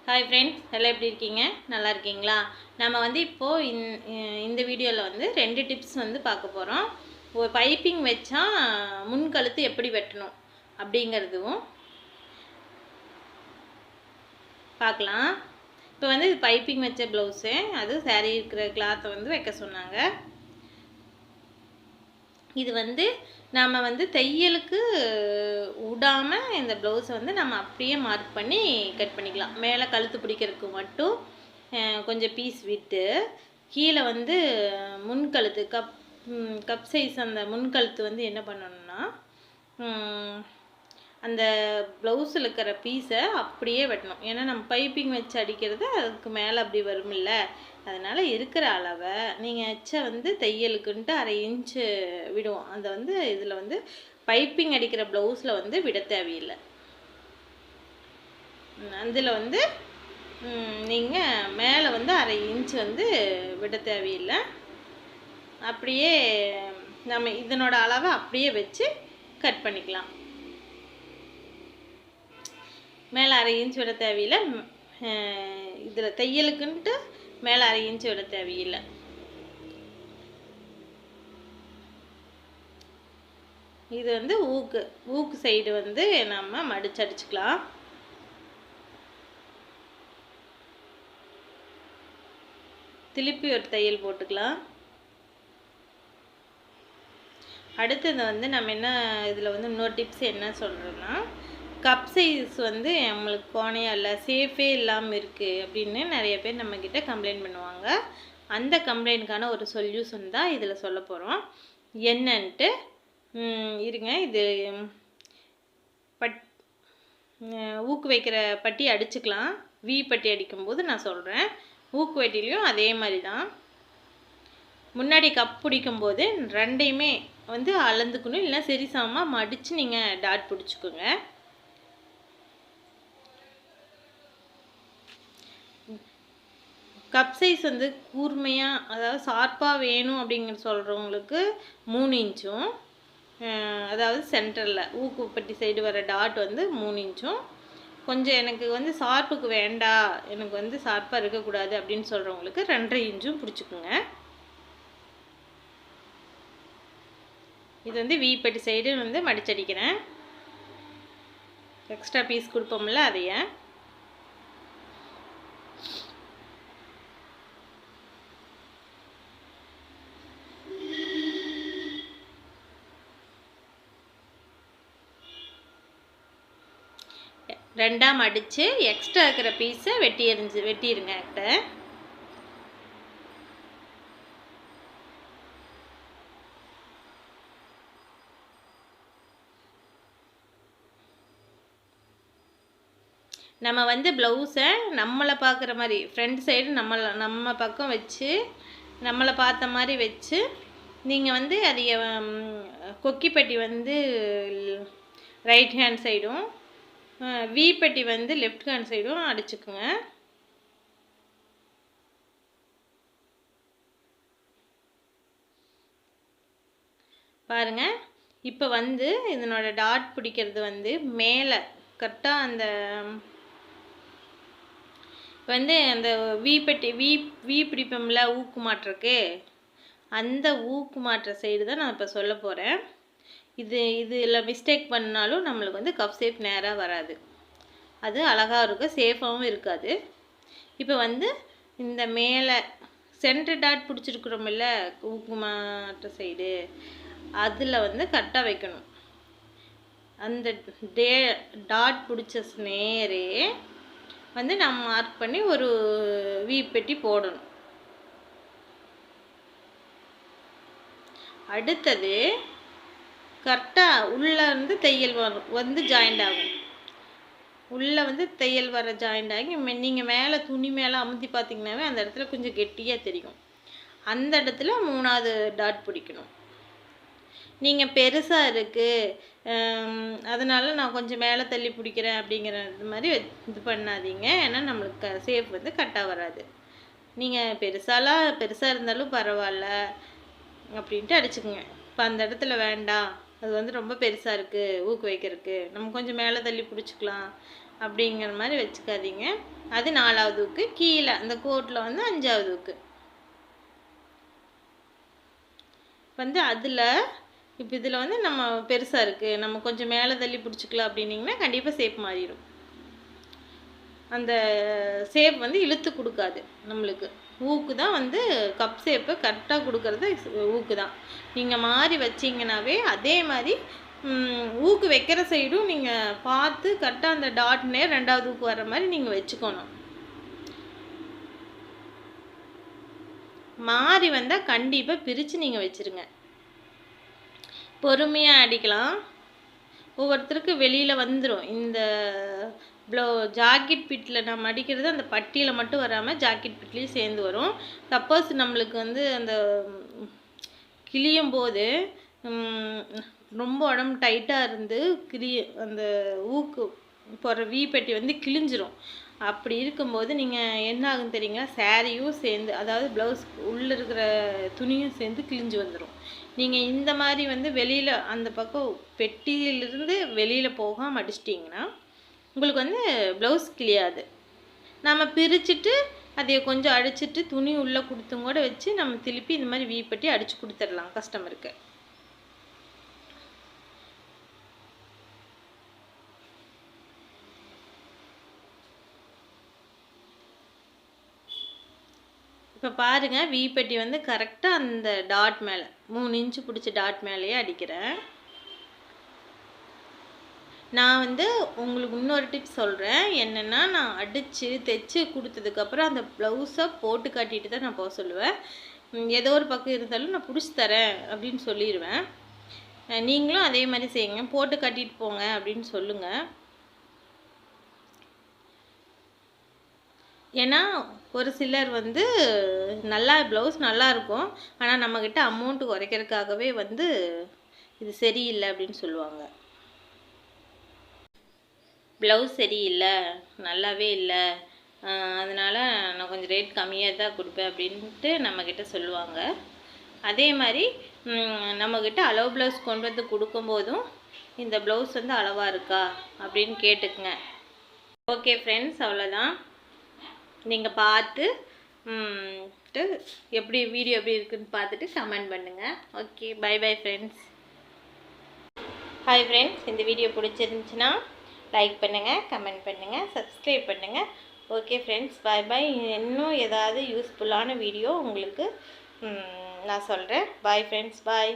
Hi friends, எல்லாம் எப்படி இருக்கீங்க? நல்லா இருக்கீங்களா? நம்ம வந்து இப்போது இந்த வீடியோவில் வந்து 2 டிப்ஸ் வந்து பார்க்க போகிறோம். ஒரு பைப்பிங் வச்சா முன்கழுத்து எப்படி வெட்டணும் அப்படிங்கிறதும் பார்க்கலாம். இப்போ வந்து இது பைப்பிங் வச்ச ப்ளவுஸு, அது சாரீ இருக்கிற கிளாத்தை வந்து வைக்க சொன்னாங்க. இது வந்து நம்ம வந்து தையலுக்கு விடாமல் இந்த ப்ளவுஸை வந்து நம்ம அப்படியே மார்க் பண்ணி கட் பண்ணிக்கலாம். மேலே கழுத்து பிடிக்கிறதுக்கு மட்டும் கொஞ்சம் பீஸ் விட்டு கீழே வந்து முன்கழுத்து கப் சைஸ் அந்த முன்கழுத்து வந்து என்ன பண்ணணும்னா அந்த ப்ளவுஸில் இருக்கிற பீஸை அப்படியே வெட்டணும். ஏன்னா நம்ம பைப்பிங் வச்சு அடிக்கிறது அதுக்கு மேலே அப்படி வருமில்ல, அதனால் இருக்கிற அளவை நீங்கள் எச்சை வந்து தையலுக்குன்ட்டு 1/2 இன்ச்சு விடுவோம். அதை வந்து இதில் வந்து பைப்பிங் அடிக்கிற ப்ளவுஸில் வந்து விட தேவையில்லை. அதில் வந்து நீங்கள் மேலே வந்து 1/2 இன்ச்சு வந்து விட தேவையில்லை. அப்படியே நம்ம இதனோட அளவை அப்படியே வச்சு கட் பண்ணிக்கலாம். மேலே 1/2 இன்ச் விட தேவையில்லை. இதில் தையலுக்குன்ட்டு மேலே 1/2 இன்ச் விட தேவையில்லை. இது வந்து ஊக்கு சைடு வந்து நம்ம மடிச்சு அடிச்சுக்கலாம். திருப்பி ஒரு தையல் போட்டுக்கலாம். அடுத்தது வந்து நம்ம என்ன இதில் வந்து இன்னொரு டிப்ஸ் என்ன சொல்கிறோன்னா, கப் சைஸ் வந்து நம்மளுக்கு கோணையாக இல்லை, சேஃபே இல்லாமல் இருக்குது அப்படின்னு நிறைய பேர் நம்மக்கிட்ட கம்ப்ளைண்ட் பண்ணுவாங்க. அந்த கம்ப்ளைண்ட்கான ஒரு சொல்யூஷன் தான் இதில் சொல்ல போகிறோம். என்னன்ட்டு இருங்க. இது ஊக்கு வைக்கிற பட்டி அடிச்சுக்கலாம். வி பட்டி அடிக்கும்போது நான் சொல்கிறேன். ஊக்கு வெட்டிலையும் அதே மாதிரி தான். முன்னாடி கப் பிடிக்கும்போது ரெண்டையுமே வந்து அளந்துக்கணும், இல்லைனா சரிசமமாக மடித்து நீங்கள் டாட் பிடிச்சிக்கோங்க. கப் சைஸ் வந்து கூர்மையாக, அதாவது ஷார்ப்பாக வேணும் அப்படிங்கிற சொல்கிறவங்களுக்கு 3 இன்ச்சும், அதாவது சென்டரில் ஊக்குப்பட்டி சைடு வர டாட் வந்து 3 இன்ச்சும், கொஞ்சம் எனக்கு வந்து ஷார்ப்புக்கு வேண்டாம், எனக்கு வந்து ஷார்ப்பாக இருக்கக்கூடாது அப்படின்னு சொல்கிறவங்களுக்கு 2.5 இன்ச்சும் பிடிச்சிக்குங்க. இது வந்து வீப்பட்டி சைடு வந்து மடிச்சடிக்கிறேன். எக்ஸ்ட்ரா பீஸ் கொடுப்போம்ல, அதையே ரெண்டாக மடித்து எக்ஸ்ட்ரா இருக்கிற பீஸை வெட்டிடுங்க. நம்ம வந்து ப்ளவுஸை நம்மளை பார்க்குற மாதிரி ஃப்ரண்ட் சைடு நம்ம பக்கம் வச்சு நம்மளை பார்த்த மாதிரி வச்சு நீங்கள் வந்து அதை கொக்கிப்பட்டி வந்து ரைட் ஹேண்ட் சைடும் வீப்பட்டி வந்து லெஃப்ட் ஹேண்ட் சைடும் அடிச்சுக்குங்க. பாருங்கள், இப்போ வந்து இதனோட டாட் பிடிக்கிறது வந்து மேலே கரெக்டாக அந்த வந்து அந்த வீப்பட்டி வீ பிடிப்போம்ல ஊக்கு மாட்டுறக்கு, அந்த ஊக்கு மாட்டுற சைடு தான் நான் இப்போ சொல்ல போகிறேன். இதில் மிஸ்டேக் பண்ணாலும் நம்மளுக்கு வந்து கப் ஷேப் நேராக வராது, அது அழகாக இருக்கும், சேஃபாகவும் இருக்காது. இப்போ வந்து இந்த மேலே சென்டர் டாட் பிடிச்சிருக்குறோமில்ல ஊக்கு மாட்டுற சைடு, அதில் வந்து கரெக்டாக வைக்கணும். அந்த டாட் பிடிச்ச நேரே வந்து நம்ம மார்க் பண்ணி ஒரு வீப்பெட்டி போடணும். அடுத்தது கரெக்டாக உள்ளே வந்து தையல் வந்து ஜாயிண்ட் ஆகும். உள்ளே வந்து தையல் வர ஜாயிண்ட் ஆகி நீங்கள் மேலே துணி மேலே அமுத்தி பார்த்தீங்கன்னாவே அந்த இடத்துல கொஞ்சம் கெட்டியாக தெரியும். அந்த இடத்துல 3ஆவது டாட் பிடிக்கணும். நீங்கள் பெருசாக இருக்குது அதனால் நான் கொஞ்சம் மேலே தள்ளி பிடிக்கிறேன் அப்படிங்கிற மாதிரி இது பண்ணாதீங்க. ஏன்னா நம்மளுக்கு ஷேப் வந்து கரெக்டாக வராது. நீங்கள் பெருசாக இருந்தாலும் பரவாயில்ல அப்படின்ட்டு அடிச்சுக்குங்க. இப்போ அந்த இடத்துல வேண்டாம், அது வந்து ரொம்ப பெருசாக இருக்குது ஊக்கு வைக்கிறதுக்கு, நம்ம கொஞ்சம் மேலே தள்ளி பிடிச்சிக்கலாம் அப்படிங்கிற மாதிரி வச்சுக்காதீங்க. அது 4வது ஊக்கு. கீழே அந்த கோட்டில் வந்து 5வது ஊக்கு. வந்து அதில் இப்போ இதில் வந்து நம்ம பெருசாக இருக்குது, நம்ம கொஞ்சம் மேலே தள்ளி பிடிச்சிக்கலாம் அப்படின்னிங்கன்னா கண்டிப்பாக ஷேப் மாறிடும். அந்த ஷேப் வந்து இழுத்து கொடுக்காது நம்மளுக்கு. ஊக்கு தான் வந்து கப் ஷேப்பை கரெக்டாக கொடுக்கறது ஊக்கு தான். நீங்கள் மாறி வச்சிங்கனாவே அதே மாதிரி ஊக்கு வைக்கிற சைடும் நீங்கள் பார்த்து கரெக்டாக அந்த டாட் நேர் 2வது ஊக்கு வர மாதிரி நீங்கள் வச்சுக்கணும். மாறி வந்தால் கண்டிப்பாக பிரித்து நீங்கள் வச்சுருங்க. பொறுமையாக அடிக்கலாம். ஒவ்வொருத்தருக்கு வெளியில் வந்துடும். இந்த ஜாக்கெட் பிட்டில் நம்ம அடிக்கிறது அந்த பட்டியில் மட்டும் வராமல் ஜாக்கெட் பிட்லேயும் சேர்ந்து வரும். சப்போஸ் நம்மளுக்கு வந்து அந்த கிளியும் போது ரொம்ப உடம்பு டைட்டாக இருந்து அந்த ஊக்கு போடுற வீப்பட்டி வந்து கிழிஞ்சிரும். அப்படி இருக்கும்போது நீங்கள் என்ன ஆகுன்னு தெரியுங்களா, சாரியும் சேர்ந்து, அதாவது ப்ளவுஸ் உள்ளே இருக்கிற துணியும் சேர்ந்து கிழிஞ்சு வந்துடும். நீங்கள் இந்த மாதிரி வந்து வெளியில் அந்த பக்கம் பெட்டியிலிருந்து வெளியில் போகாமல் அடிச்சிட்டிங்கன்னா உங்களுக்கு வந்து ப்ளவுஸ் கிழியாது. நம்ம பிரிச்சுட்டு அதை கொஞ்சம் அடிச்சுட்டு துணி உள்ளே கொடுத்தும் கூட வச்சு நம்ம திருப்பி இந்த மாதிரி வீப்பட்டி அடித்து கொடுத்துடலாம் கஸ்டமருக்கு. இப்போ பாருங்கள், வீப்பட்டி வந்து கரெக்டாக அந்த டாட் மேலே 3 இன்ச்சு பிடிச்ச டாட் மேலேயே அடிக்கிறேன். நான் வந்து உங்களுக்கு இன்னொரு டிப்ஸ் சொல்கிறேன். என்னென்னா, நான் அடித்து தைச்சி கொடுத்ததுக்கப்புறம் அந்த ப்ளவுஸை போட்டு காட்டிட்டு தான் நான் போக சொல்லுவேன். ஏதோ ஒரு பக்கம் இருந்தாலும் நான் பிடிச்சி தரேன் அப்படின்னு சொல்லிடுவேன். நீங்களும் அதே மாதிரி செய்யுங்க. போட்டு காட்டிட்டு போங்க அப்படின்னு சொல்லுங்கள். ஏன்னா ஒரு சிலர் வந்து ப்ளவுஸ் நல்லாயிருக்கும், ஆனால் நம்மக்கிட்ட அமௌண்ட்டு குறைக்கிறதுக்காகவே வந்து இது சரியில்லை அப்படின்னு சொல்லுவாங்க. ப்ளவுஸ் சரியில்லை, நல்லாவே இல்லை, அதனால் நான் கொஞ்சம் ரேட் கம்மியாக தான் கொடுப்பேன் அப்படின்ட்டு நம்மக்கிட்ட சொல்லுவாங்க. அதே மாதிரி நம்மக்கிட்ட அளவு ப்ளவுஸ் கொண்டு வந்து கொடுக்கும்போதும் இந்த ப்ளவுஸ் வந்து அளவாக இருக்கா அப்படின்னு கேட்டுக்குங்க. ஓகே ஃப்ரெண்ட்ஸ், அவ்வளோதான். நீங்கள் பார்த்து எப்படி வீடியோ எப்படி இருக்குதுன்னு பார்த்துட்டு கமெண்ட் பண்ணுங்கள். Okay, bye bye friends. Hi friends, இந்த வீடியோ பிடிச்சிருந்துச்சுன்னா லைக் பண்ணுங்கள், கமெண்ட் பண்ணுங்கள், சப்ஸ்கிரைப் பண்ணுங்கள். Okay friends, bye bye. இன்னும் ஏதாவது யூஸ்ஃபுல்லான வீடியோ உங்களுக்கு நான் சொல்கிறேன். பாய் ஃப்ரெண்ட்ஸ், பாய்.